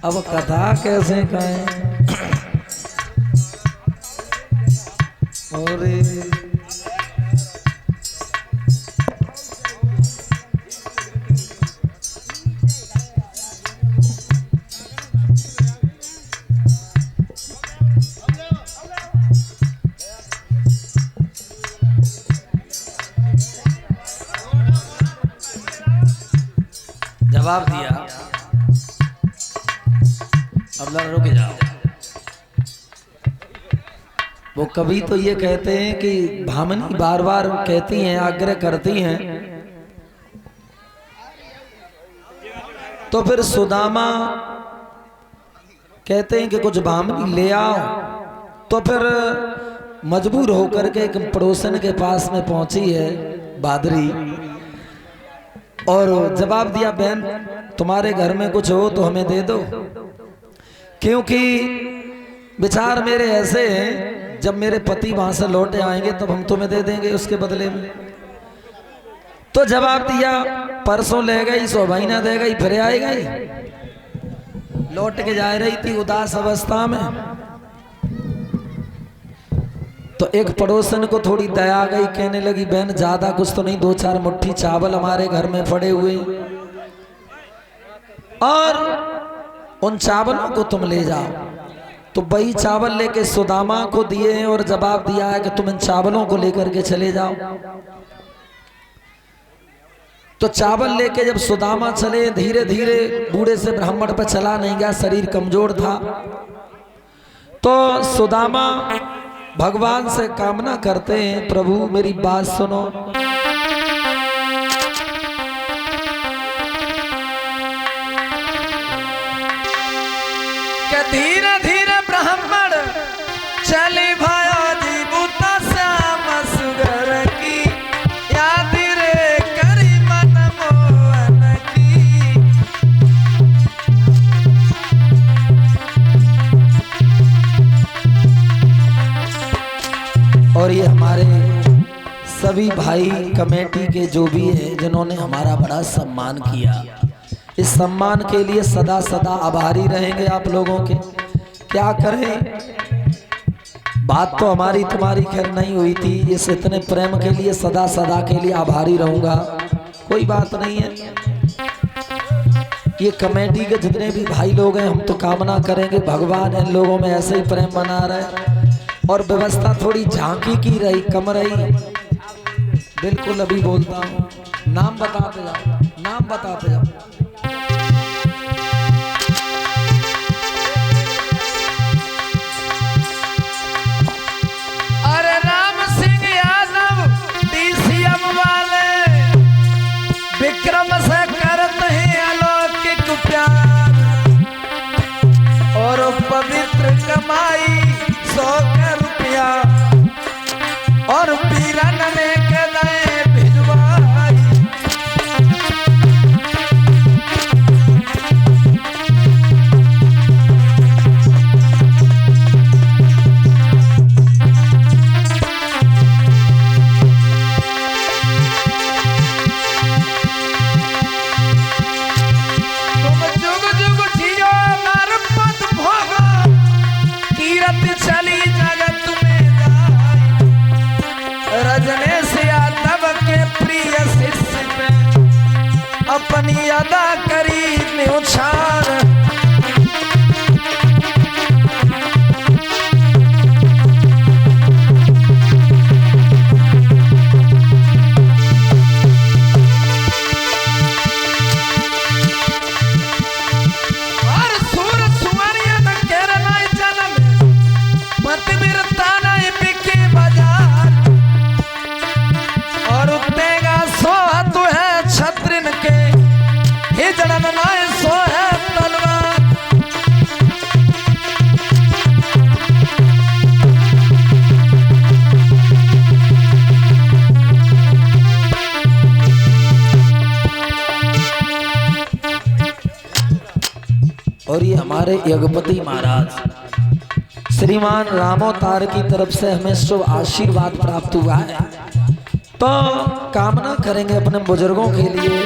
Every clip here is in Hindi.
अब कथा कैसे कहें। और जवाब दिया। अब लड़ रुक जाओ। वो कभी तो ये कहते हैं कि भामनी बार बार कहती हैं, आग्रह करती हैं, तो फिर सुदामा कहते हैं कि कुछ भामनी ले आओ। तो फिर मजबूर होकर के एक पड़ोसन के पास में पहुंची है बादरी, और जवाब दिया, बहन तुम्हारे घर में कुछ हो तो हमें दे दो, क्योंकि विचार मेरे ऐसे हैं, जब मेरे पति वहां से लौटे आएंगे तब हम तुम्हें दे देंगे उसके बदले में। तो जवाब दिया, परसों ले गई सो महीना दे गई, फिर आएगा ही। लौट के जा रही थी उदास अवस्था में, तो एक पड़ोसन को थोड़ी दया आ गई, कहने लगी, बहन ज्यादा कुछ तो नहीं, 2-4 मुट्ठी चावल हमारे घर में पड़े हुए और उन चावलों को तुम ले जाओ। तो वही चावल लेके सुदामा को दिए और जवाब दिया है कि तुम इन चावलों को लेकर के चले जाओ। तो चावल लेके जब सुदामा चले, धीरे धीरे बूढ़े से ब्राह्मण पर चला नहीं गया, शरीर कमजोर था। तो सुदामा भगवान से कामना करते हैं, प्रभु मेरी बात सुनो, कि धीरे धीरे ब्राह्मण चली भाया जी बूता श्याम सुगर की, याद रे करी मन मोहन की। और ये हमारे सभी भाई कमेटी के जो भी हैं, जिन्होंने हमारा बड़ा सम्मान किया, इस सम्मान के लिए सदा सदा आभारी रहेंगे आप लोगों के। क्या करें, बात तो हमारी तुम्हारी खैर नहीं हुई थी, इस इतने प्रेम के लिए सदा सदा के लिए आभारी रहूंगा, कोई बात नहीं है। ये कमेटी के जितने भी भाई लोग हैं, हम तो कामना करेंगे भगवान इन लोगों में ऐसे ही प्रेम बना रहे। और व्यवस्था थोड़ी झांकी की रही, कम रही, बिल्कुल अभी बोलता हूँ, नाम बताते जाओ, नाम बताते जाओ। अरे राम सिंह यादव डीसीएम वाले, विक्रम से करते हैं अलौकिक प्यार, और पवित्र कमाई 100 रुपया, और पीरन ने कदाए भिजवाई। तुम जुग जुग जियो नर पद भोगा, कीरत चली जगत में जाई। रजनीश यादव के प्रिय शिष्य में अपनी अदा करी न्यौछार। और ये हमारे यज्ञपति महाराज श्रीमान रामोतार की तरफ से हमें शुभ आशीर्वाद प्राप्त हुआ है, तो कामना करेंगे अपने बुजुर्गों के लिए।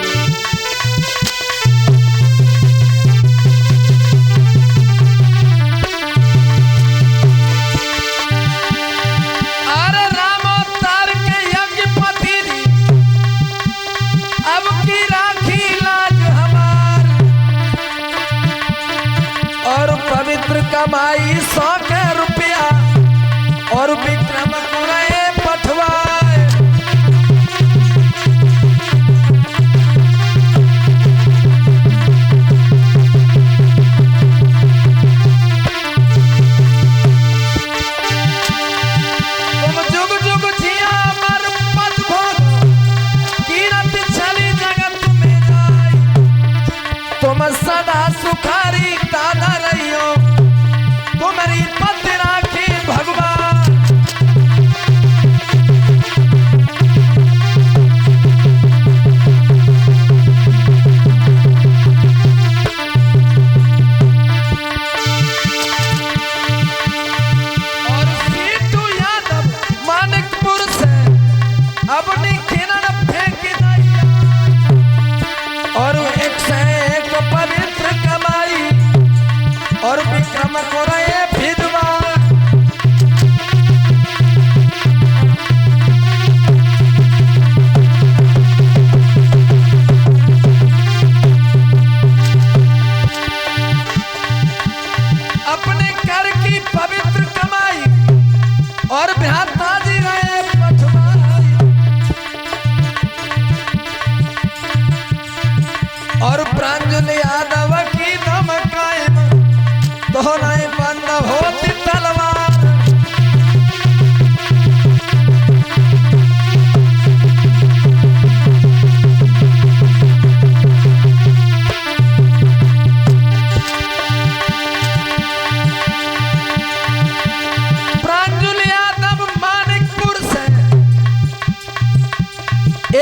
यहाँ ताजी गए पठवाई और प्रांजल यादव की धमकाए तो नहीं बंद होती तलवार। प्रांजल यादव मानिकपुर से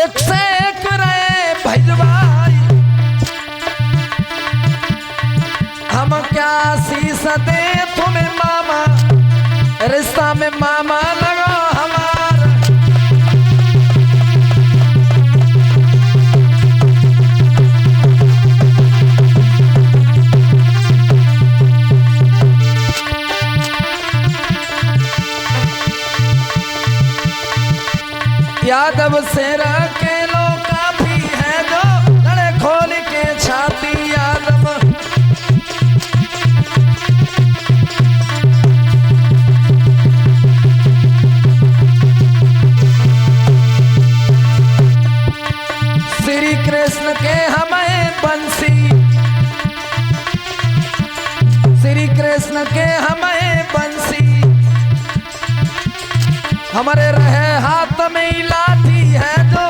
1 से 1 रहे भैजवाई हम क्या शीश दे तुम्हें मामा रिश्ता में मामा लगो हमार। यादव शेर के लोग काफी है जो लड़े खोल के छाती यादव श्री कृष्ण के हमें बंसी श्री कृष्ण के हमें बंसी हमारे रहे हाथ में लाठी है जो